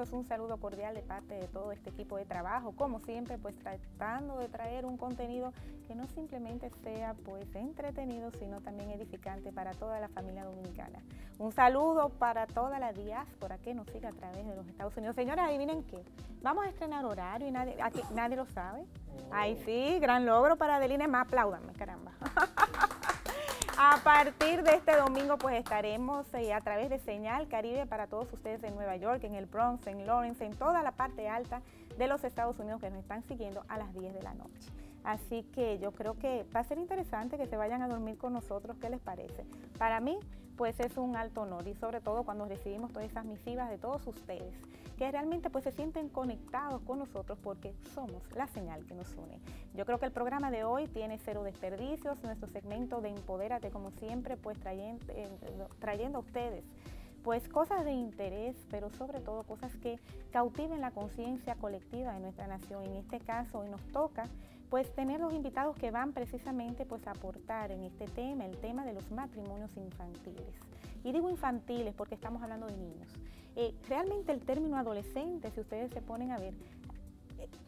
amigos, un saludo cordial de parte de todo este equipo de trabajo, como siempre, pues tratando de traer un contenido que no simplemente sea pues entretenido, sino también edificante para toda la familia dominicana. Un saludo para toda la diáspora que nos sigue a través de los Estados Unidos. Señores, adivinen qué, vamos a estrenar horario y nadie lo sabe. Ay, sí, gran logro para Adelina, más apláudanme, caramba. A partir de este domingo pues estaremos a través de Señal Caribe para todos ustedes en Nueva York, en el Bronx, en Lawrence, en toda la parte alta de los Estados Unidos que nos están siguiendo a las 10 de la noche. Así que yo creo que va a ser interesante que se vayan a dormir con nosotros, ¿qué les parece? Para mí pues es un alto honor y sobre todo cuando recibimos todas esas misivas de todos ustedes, que realmente pues se sienten conectados con nosotros porque somos la señal que nos une. Yo creo que el programa de hoy tiene cero desperdicios, nuestro segmento de Empodérate como siempre pues trayendo a ustedes pues cosas de interés, pero sobre todo cosas que cautiven la conciencia colectiva de nuestra nación. En este caso hoy nos toca pues tener los invitados que van precisamente pues a aportar en este tema, el tema de los matrimonios infantiles. Y digo infantiles porque estamos hablando de niños. Realmente el término adolescente, si ustedes se ponen a ver,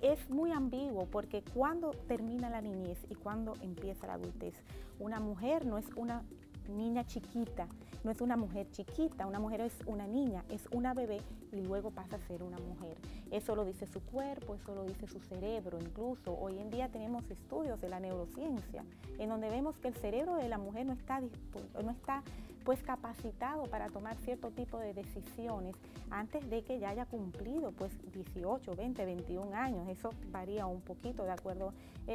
es muy ambiguo porque cuando termina la niñez y cuando empieza la adultez. Una mujer no es una niña chiquita, no es una mujer chiquita, una mujer es una niña, es una bebé y luego pasa a ser una mujer. Eso lo dice su cuerpo, eso lo dice su cerebro. Incluso hoy en día tenemos estudios de la neurociencia en donde vemos que el cerebro de la mujer no está pues capacitado para tomar cierto tipo de decisiones antes de que ya haya cumplido pues 18, 20, 21 años. Eso varía un poquito de acuerdo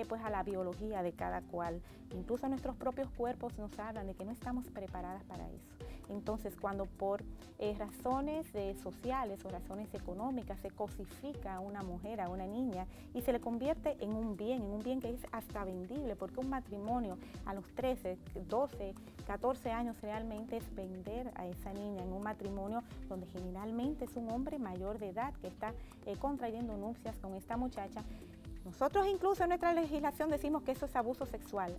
pues a la biología de cada cual. Incluso nuestros propios cuerpos nos hablan de que no estamos preparadas para eso. Entonces, cuando por razones sociales o razones económicas se cosifica a una mujer, a una niña, y se le convierte en un bien que es hasta vendible, porque un matrimonio a los 13, 12, 14 años realmente es vender a esa niña en un matrimonio donde generalmente es un hombre mayor de edad que está contrayendo nupcias con esta muchacha. Nosotros incluso en nuestra legislación decimos que eso es abuso sexual.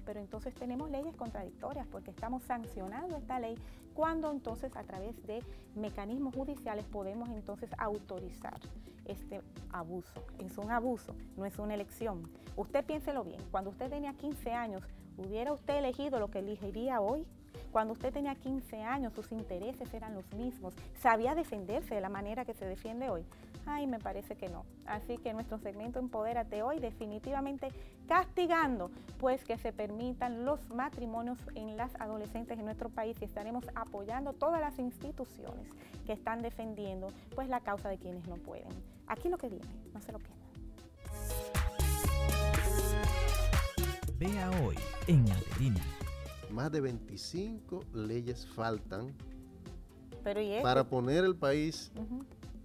Pero entonces tenemos leyes contradictorias porque estamos sancionando esta ley cuando entonces a través de mecanismos judiciales podemos entonces autorizar este abuso. Es un abuso, no es una elección. Usted piénselo bien, cuando usted tenía 15 años, ¿hubiera usted elegido lo que elegiría hoy? Cuando usted tenía 15 años, sus intereses eran los mismos. ¿Sabía defenderse de la manera que se defiende hoy? Ay, me parece que no. Así que nuestro segmento Empodérate hoy definitivamente castigando, pues que se permitan los matrimonios en las adolescentes en nuestro país y estaremos apoyando todas las instituciones que están defendiendo pues la causa de quienes no pueden. Aquí lo que viene, no se lo pierdan. Vea hoy en Adelina. Más de 25 leyes faltan ¿Y para poner el país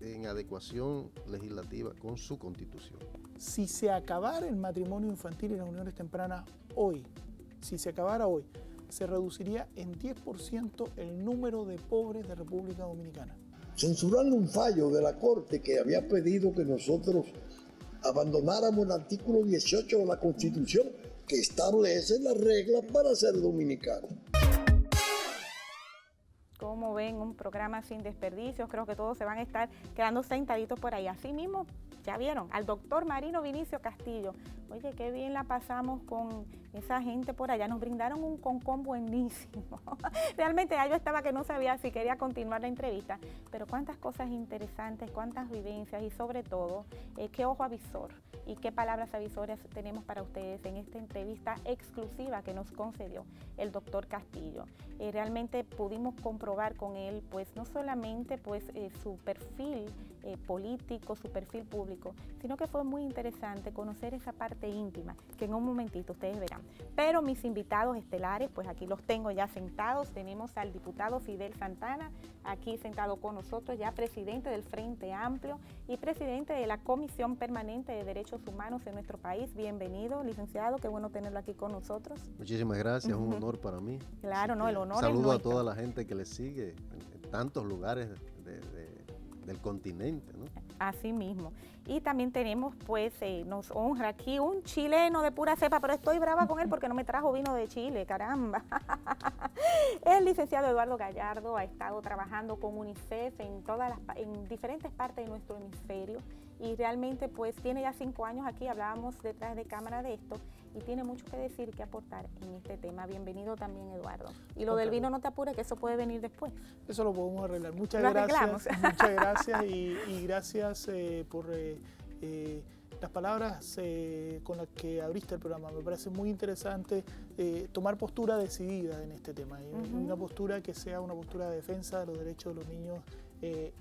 en adecuación legislativa con su constitución. Si se acabara el matrimonio infantil y las uniones tempranas hoy, si se acabara hoy, se reduciría en 10% el número de pobres de República Dominicana. Censurando un fallo de la Corte que había pedido que nosotros abandonáramos el artículo 18 de la Constitución que establece las reglas para ser dominicano. Como ven, un programa sin desperdicios, creo que todos se van a estar quedando sentaditos por ahí. Así mismo, ya vieron, al doctor Marino Vinicio Castillo. Oye, qué bien la pasamos con esa gente por allá. Nos brindaron un concón buenísimo. Realmente ya yo estaba que no sabía si quería continuar la entrevista, pero cuántas cosas interesantes, cuántas vivencias y sobre todo, qué ojo avisor y qué palabras avisorias tenemos para ustedes en esta entrevista exclusiva que nos concedió el doctor Castillo. Realmente pudimos comprobar con él, pues no solamente pues, su perfil político, su perfil público, sino que fue muy interesante conocer esa parte íntima, que en un momentito ustedes verán. Pero mis invitados estelares, pues aquí los tengo ya sentados. Tenemos al diputado Fidel Santana, aquí sentado con nosotros, ya presidente del Frente Amplio y presidente de la Comisión Permanente de Derechos Humanos en nuestro país. Bienvenido, licenciado, qué bueno tenerlo aquí con nosotros. Muchísimas gracias, un honor para mí. Claro, no, el honor es saludo nuestro. a toda la gente que le sigue en tantos lugares del continente, ¿no? Así mismo. Y también tenemos, pues, nos honra aquí un chileno de pura cepa, pero estoy brava con él porque no me trajo vino de Chile, caramba. El licenciado Eduardo Gallardo ha estado trabajando con UNICEF en diferentes partes de nuestro hemisferio y realmente, pues, tiene ya 5 años aquí, hablábamos detrás de cámara de esto, y tiene mucho que decir, que aportar en este tema. Bienvenido también, Eduardo. Y lo del vino no te apures, que eso puede venir después. Eso lo podemos arreglar. Muchas lo gracias. Arreglamos. Muchas gracias y gracias por las palabras con las que abriste el programa. Me parece muy interesante tomar postura decidida en este tema. Y una postura que sea una postura de defensa de los derechos de los niños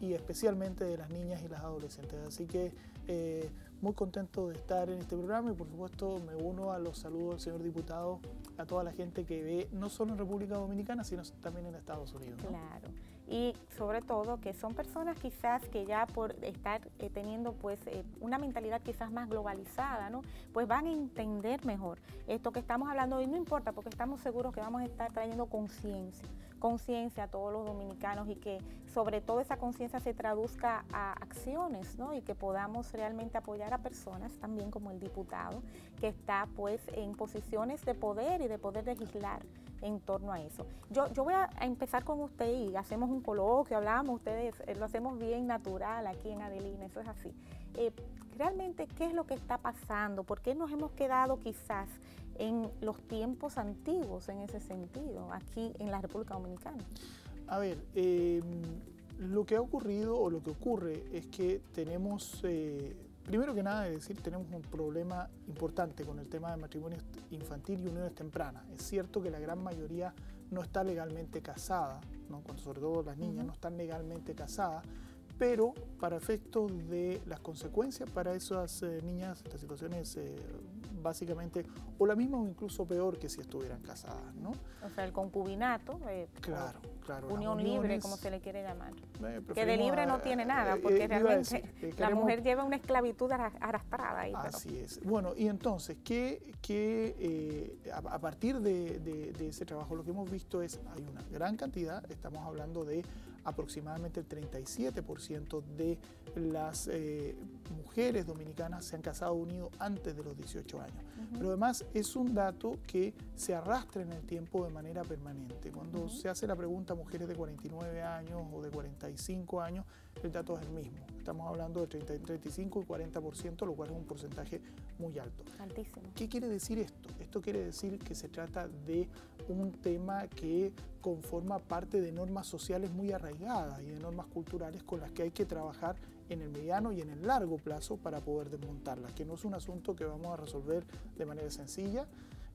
y especialmente de las niñas y las adolescentes. Así que muy contento de estar en este programa y por supuesto me uno a los saludos del señor diputado, a toda la gente que ve no solo en República Dominicana, sino también en Estados Unidos, ¿no? Claro. Y sobre todo que son personas quizás que ya por estar teniendo pues una mentalidad quizás más globalizada, ¿no? Pues van a entender mejor esto que estamos hablando hoy, no importa, porque estamos seguros que vamos a estar trayendo conciencia a todos los dominicanos y que sobre todo esa conciencia se traduzca a acciones, ¿no? Y que podamos realmente apoyar a personas también como el diputado que está pues en posiciones de poder y de poder legislar en torno a eso. Yo voy a empezar con usted y hacemos un coloquio, hablamos, ustedes lo hacemos bien natural aquí en Adelina, eso es así. Realmente, ¿qué es lo que está pasando? ¿Por qué nos hemos quedado quizás en los tiempos antiguos en ese sentido, aquí en la República Dominicana? A ver, lo que ha ocurrido o lo que ocurre es que tenemos, primero que nada, tenemos un problema importante con el tema de matrimonio infantil y uniones tempranas. Es cierto que la gran mayoría no está legalmente casada, ¿no? Sobre todo las niñas no están legalmente casadas, pero para efectos de las consecuencias para esas niñas, las situaciones básicamente, o la misma o incluso peor que si estuvieran casadas, ¿no? O sea, el concubinato, claro, unión libre, como se le quiere llamar. Que de libre no tiene nada, porque realmente la mujer lleva una esclavitud arrastrada ahí. Así es. Bueno, y entonces, a partir de ese trabajo lo que hemos visto es, hay una gran cantidad, estamos hablando de aproximadamente el 37% de las mujeres dominicanas se han casado unidos antes de los 18 años. Pero además es un dato que se arrastra en el tiempo de manera permanente. Cuando se hace la pregunta a mujeres de 49 años o de 45 años, el dato es el mismo. Estamos hablando de 35 y 40%, lo cual es un porcentaje muy alto. Altísimo. ¿Qué quiere decir esto? Esto quiere decir que se trata de un tema que conforma parte de normas sociales muy arraigadas y de normas culturales con las que hay que trabajar en el mediano y en el largo plazo para poder desmontarlas, que no es un asunto que vamos a resolver de manera sencilla.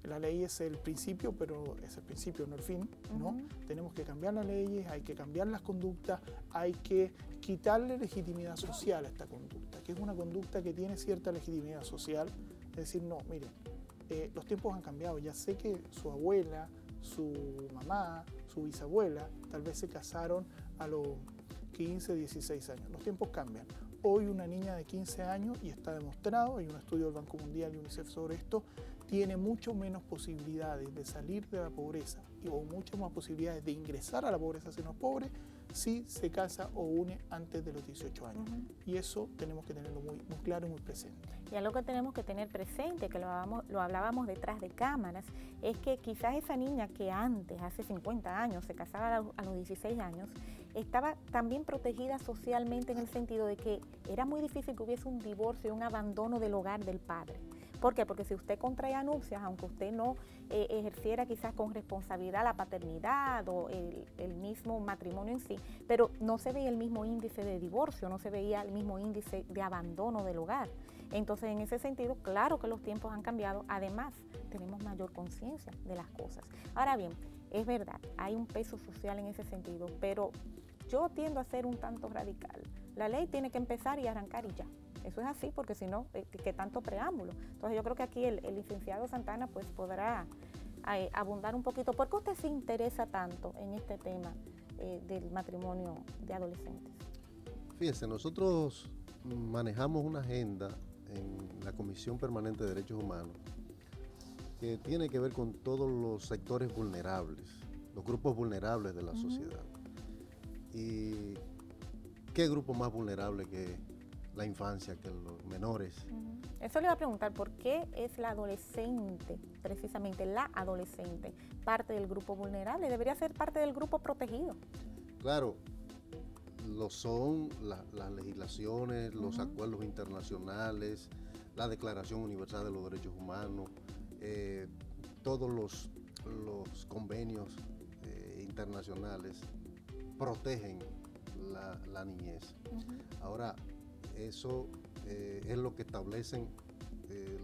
La ley es el principio, pero es el principio, no el fin, ¿no? Tenemos que cambiar las leyes, hay que cambiar las conductas, hay que quitarle legitimidad social a esta conducta, que es una conducta que tiene cierta legitimidad social. Es decir, no, miren, los tiempos han cambiado, ya sé que su abuela, su mamá, su bisabuela, tal vez se casaron a los 15, 16 años. Los tiempos cambian. Hoy una niña de 15 años, y está demostrado, hay un estudio del Banco Mundial y UNICEF sobre esto, tiene mucho menos posibilidades de salir de la pobreza o muchas más posibilidades de ingresar a la pobreza si no es pobre, si se casa o une antes de los 18 años. Y eso tenemos que tenerlo muy, muy claro y muy presente. Y algo que tenemos que tener presente, que lo hablábamos detrás de cámaras, es que quizás esa niña que antes, hace 50 años, se casaba a los 16 años, estaba también protegida socialmente en el sentido de que era muy difícil que hubiese un divorcio y un abandono del hogar del padre. ¿Por qué? Porque si usted contraía nupcias, aunque usted no ejerciera quizás con responsabilidad la paternidad o el mismo matrimonio en sí, pero no se veía el mismo índice de divorcio, no se veía el mismo índice de abandono del hogar. Entonces, en ese sentido, claro que los tiempos han cambiado. Además, tenemos mayor conciencia de las cosas. Ahora bien, es verdad, hay un peso social en ese sentido, pero yo tiendo a ser un tanto radical. La ley tiene que empezar y arrancar y ya. Eso es así, porque si no, ¿qué tanto preámbulo? Entonces yo creo que aquí el licenciado Santana pues podrá abundar un poquito. ¿Por qué usted se interesa tanto en este tema del matrimonio de adolescentes? Fíjense, nosotros manejamos una agenda en la Comisión Permanente de Derechos Humanos que tiene que ver con todos los sectores vulnerables, los grupos vulnerables de la sociedad. Y ¿qué grupo más vulnerable que la infancia, que los menores? Eso le iba a preguntar, ¿por qué es la adolescente, precisamente la adolescente, parte del grupo vulnerable? Debería ser parte del grupo protegido. Claro, lo son las legislaciones, los acuerdos internacionales, la Declaración Universal de los Derechos Humanos, todos los convenios internacionales protegen la niñez. Ahora, eso es lo que establecen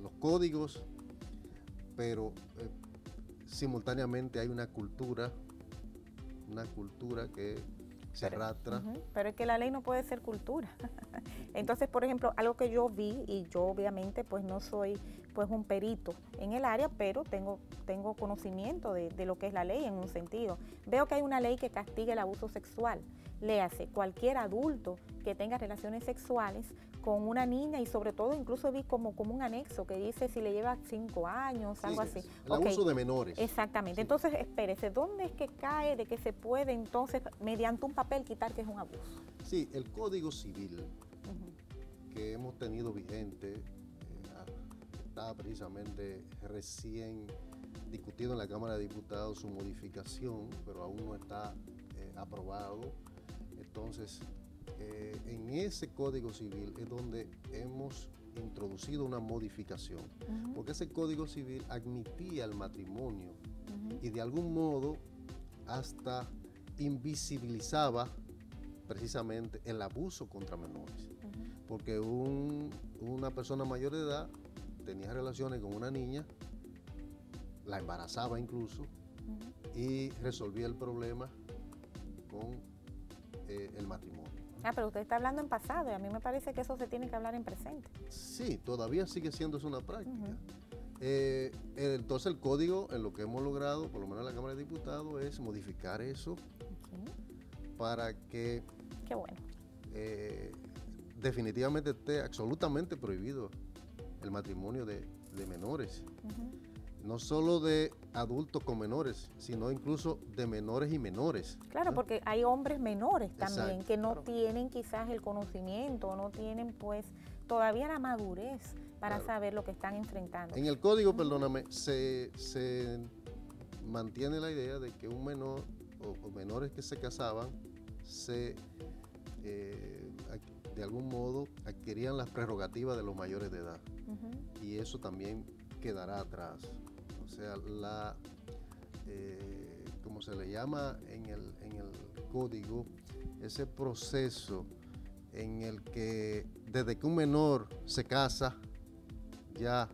los códigos, pero simultáneamente hay una cultura que se arrastra. Pero es que la ley no puede ser cultura. Entonces, por ejemplo, algo que yo vi, y yo obviamente pues no soy pues un perito en el área, pero tengo conocimiento de lo que es la ley en un sentido. Veo que hay una ley que castiga el abuso sexual. Léase, cualquier adulto que tenga relaciones sexuales con una niña, y sobre todo incluso vi como un anexo que dice si le lleva 5 años, algo así. El abuso de menores. Exactamente. Sí. Entonces, espérese, ¿dónde es que cae de que se puede entonces, mediante un papel, quitar que es un abuso? Sí, el Código Civil que hemos tenido vigente está precisamente recién discutido en la Cámara de Diputados su modificación, pero aún no está aprobado. Entonces, en ese Código Civil es donde hemos introducido una modificación, porque ese Código Civil admitía el matrimonio y de algún modo hasta invisibilizaba precisamente el abuso contra menores, porque una persona mayor de edad tenía relaciones con una niña, la embarazaba incluso, y resolvía el problema con el matrimonio. Pero usted está hablando en pasado y a mí me parece que eso se tiene que hablar en presente. Sí, todavía sigue siendo eso una práctica. Entonces el código, en lo que hemos logrado, por lo menos en la Cámara de Diputados, es modificar eso para que qué bueno. Definitivamente esté absolutamente prohibido el matrimonio de menores. No solo de adultos con menores, sino incluso de menores y menores. Claro, porque hay hombres menores también. Exacto. Que no claro. tienen quizás el conocimiento, no tienen pues todavía la madurez para saber lo que están enfrentando. En el código, perdóname, se mantiene la idea de que un menor o menores que se casaban de algún modo adquirían las prerrogativas de los mayores de edad. Y eso también quedará atrás. O sea, como se le llama en el código, ese proceso en el que desde que un menor se casa, ya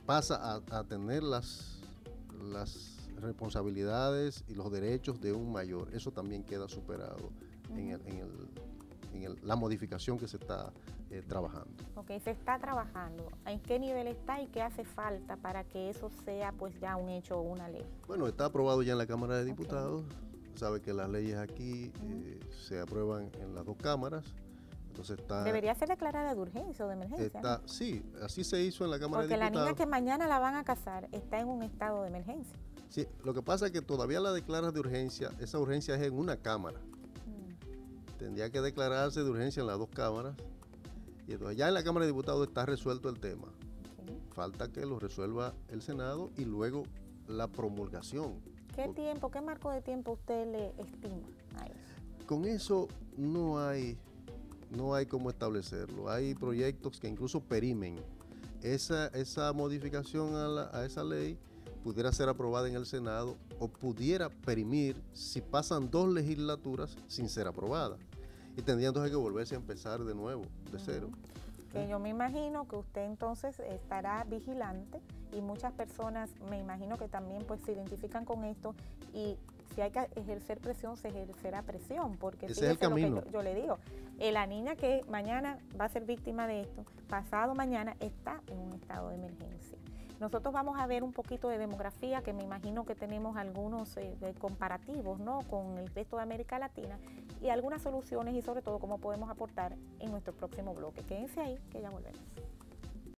pasa a tener las responsabilidades y los derechos de un mayor. Eso también queda superado en la modificación que se está trabajando. Ok, se está trabajando. ¿En qué nivel está y qué hace falta para que eso sea pues ya un hecho o una ley? Bueno, está aprobado ya en la Cámara de Diputados. Sabe que las leyes aquí se aprueban en las dos cámaras. Entonces está... Debería ser declarada de urgencia o de emergencia. ¿No? Sí, así se hizo en la Cámara de Diputados. Porque la niña que mañana la van a casar está en un estado de emergencia. Sí, lo que pasa es que todavía la declaras de urgencia, esa urgencia es en una cámara. Tendría que declararse de urgencia en las dos cámaras. Y entonces ya en la Cámara de Diputados está resuelto el tema. Falta que lo resuelva el Senado y luego la promulgación. ¿Qué tiempo, qué marco de tiempo usted le estima a eso? Con eso no hay cómo establecerlo. Hay proyectos que incluso perimen. Esa modificación a esa ley pudiera ser aprobada en el Senado o pudiera perimir si pasan 2 legislaturas sin ser aprobada. Y tendría entonces que volverse a empezar de nuevo, de cero. Que yo me imagino que usted entonces estará vigilante y muchas personas me imagino que también pues se identifican con esto y si hay que ejercer presión, se ejercerá presión, porque ese es el camino. Lo que yo le digo, la niña que mañana va a ser víctima de esto, pasado mañana está en un estado de emergencia. Nosotros vamos a ver un poquito de demografía, que me imagino que tenemos algunos comparativos, ¿no?, con el resto de América Latina, y algunas soluciones y sobre todo cómo podemos aportar en nuestro próximo bloque. Quédense ahí, que ya volvemos.